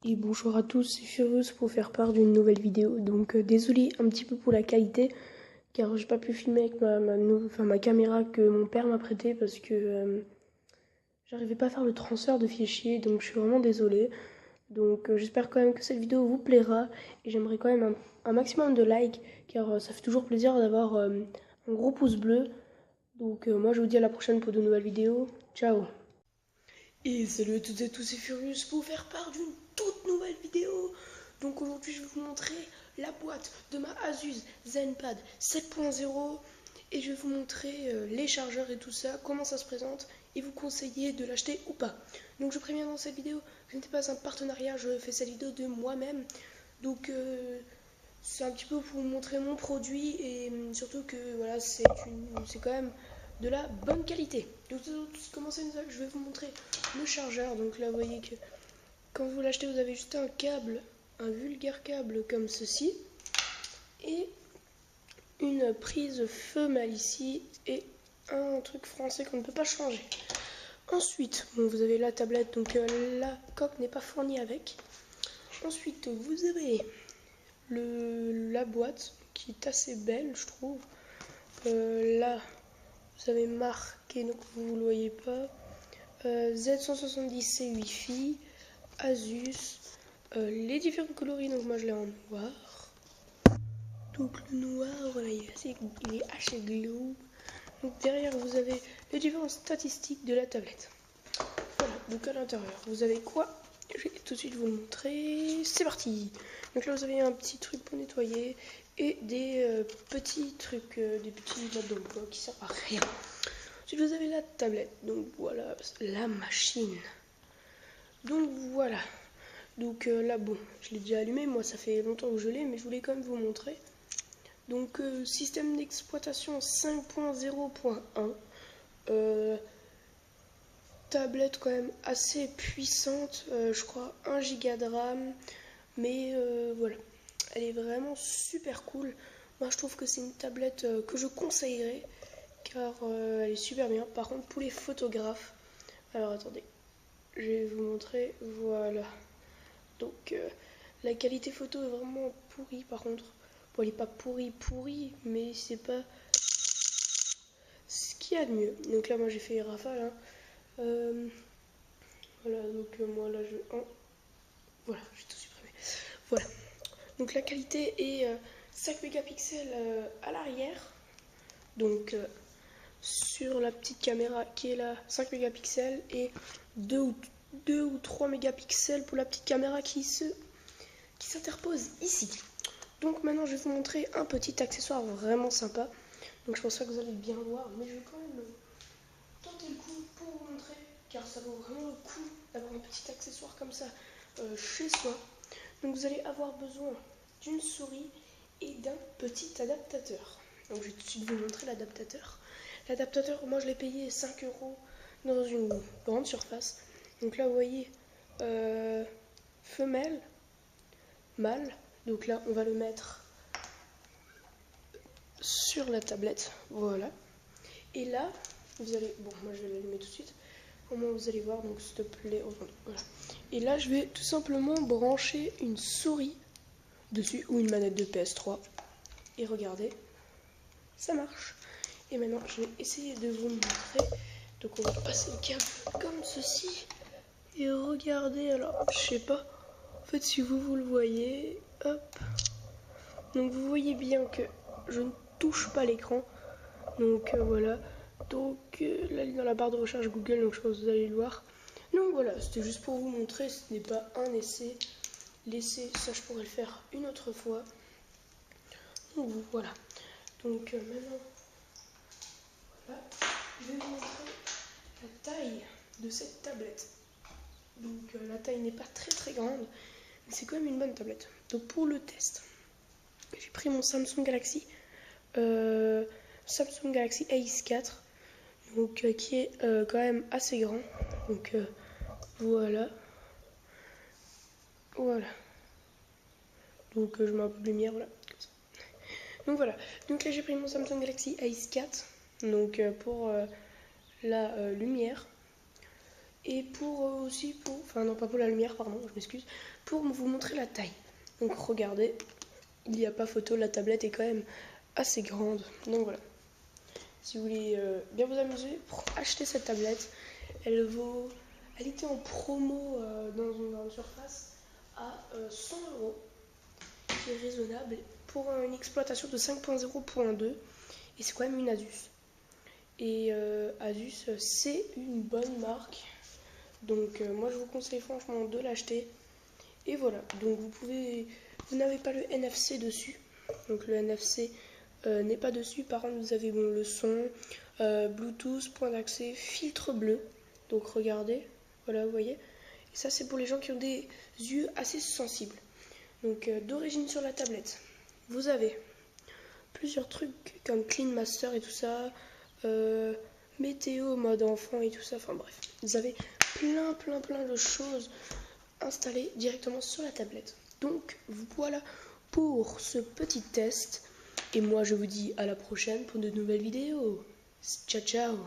Et bonjour à tous, c'est Furieuse pour faire part d'une nouvelle vidéo. Donc désolé un petit peu pour la qualité, car j'ai pas pu filmer avec ma caméra que mon père m'a prêtée parce que j'arrivais pas à faire le transfert de fichiers, donc je suis vraiment désolée. Donc j'espère quand même que cette vidéo vous plaira et j'aimerais quand même un maximum de likes, car ça fait toujours plaisir d'avoir un gros pouce bleu. Donc moi je vous dis à la prochaine pour de nouvelles vidéos. Ciao. Et salut à toutes et tous, c'est Furious pour vous faire part d'une toute nouvelle vidéo. Donc aujourd'hui je vais vous montrer la boîte de ma Asus ZenPad 7.0 et je vais vous montrer les chargeurs et tout ça, comment ça se présente et vous conseiller de l'acheter ou pas. Donc je préviens dans cette vidéo, ce n'était pas un partenariat, je fais cette vidéo de moi-même. Donc c'est un petit peu pour vous montrer mon produit et surtout que voilà, c'est quand même de la bonne qualité. Donc comment ça, je vais vous montrer le chargeur. Donc là vous voyez que quand vous l'achetez vous avez juste un câble, un vulgaire câble comme ceci et une prise femelle ici et un truc français qu'on ne peut pas changer. Ensuite bon, vous avez la tablette, donc la coque n'est pas fournie avec. Ensuite vous avez la boîte qui est assez belle je trouve. Là vous avez marqué, donc vous ne le voyez pas, Z170 c'est Wi-Fi, Asus, les différents coloris, donc moi je l'ai en noir. Donc le noir, voilà, il est assez glow. Donc derrière vous avez les différentes statistiques de la tablette. Voilà, donc à l'intérieur vous avez quoi? Je vais tout de suite vous le montrer. C'est parti. Donc là vous avez un petit truc pour nettoyer et des petits trucs, des petits modes d'emploi qui servent à rien. Ensuite vous avez la tablette, donc voilà, la machine. Donc voilà, donc là bon, je l'ai déjà allumé, moi ça fait longtemps que je l'ai, mais je voulais quand même vous montrer. Donc système d'exploitation 5.0.1, tablette quand même assez puissante, je crois 1 Go de RAM, mais voilà, elle est vraiment super cool. Moi je trouve que c'est une tablette que je conseillerais, car elle est super bien. Par contre pour les photographes, alors attendez, je vais vous montrer, voilà. Donc la qualité photo est vraiment pourrie par contre. Bon, elle n'est pas pourrie, mais c'est pas ce qu'il y a de mieux. Donc là moi j'ai fait rafale, hein. Voilà, donc moi là je... Oh, voilà, j'ai tout supprimé. Voilà. Donc la qualité est 5 mégapixels à l'arrière. Donc sur la petite caméra qui est là, 5 mégapixels et 2 ou 3 mégapixels pour la petite caméra qui s'interpose ici. Donc maintenant je vais vous montrer un petit accessoire vraiment sympa. Donc je pense pas que vous allez bien voir, mais je vais quand même tenter le coup pour vous montrer, car ça vaut vraiment le coup d'avoir un petit accessoire comme ça chez soi. Donc vous allez avoir besoin d'une souris et d'un petit adaptateur. Donc je vais tout de suite vous montrer l'adaptateur. L'adaptateur, moi je l'ai payé 5 € dans une grande surface. Donc là vous voyez femelle, mâle. Donc là on va le mettre sur la tablette, voilà. Et là vous allez, bon moi je vais l'allumer tout de suite. Au moins vous allez voir, donc s'il te plaît, voilà. Et là je vais tout simplement brancher une souris dessus ou une manette de PS3 et regardez, ça marche. Et maintenant je vais essayer de vous montrer. Donc on va passer le câble comme ceci et regardez, alors je sais pas en fait si vous le voyez, hop, donc vous voyez bien que je ne touche pas l'écran, donc voilà. Donc là dans la barre de recherche Google, donc je pense que vous allez le voir. Donc voilà, c'était juste pour vous montrer, ce n'est pas un essai. L'essai, ça je pourrais le faire une autre fois. Donc voilà. Donc maintenant, voilà, je vais vous montrer la taille de cette tablette. Donc la taille n'est pas très grande, mais c'est quand même une bonne tablette. Donc pour le test, j'ai pris mon Samsung Galaxy Ace 4, donc qui est quand même assez grand. Donc voilà. Donc je mets un peu de lumière, voilà. Comme ça. Donc voilà. Donc là j'ai pris mon Samsung Galaxy Ace 4. Donc pour la lumière. Et enfin non pas pour la lumière, pardon, je m'excuse, pour vous montrer la taille. Donc regardez, il n'y a pas photo, la tablette est quand même assez grande. Donc voilà, si vous voulez bien vous amuser pour acheter cette tablette, elle était en promo dans une grande surface à 100 €, qui est raisonnable pour une exploitation de 5.0.2, et c'est quand même une Asus. Et Asus, c'est une bonne marque. Donc moi je vous conseille franchement de l'acheter. Et voilà, donc vous n'avez pas le NFC dessus. Donc le NFC n'est pas dessus. Par contre vous avez le son, Bluetooth, point d'accès, filtre bleu. Donc regardez, voilà vous voyez. Et ça c'est pour les gens qui ont des yeux assez sensibles. Donc d'origine sur la tablette, vous avez plusieurs trucs comme Clean Master et tout ça. Météo, mode enfant et tout ça, enfin bref, vous avez plein de choses installées directement sur la tablette. Donc voilà pour ce petit test, et moi je vous dis à la prochaine pour de nouvelles vidéos. Ciao ciao.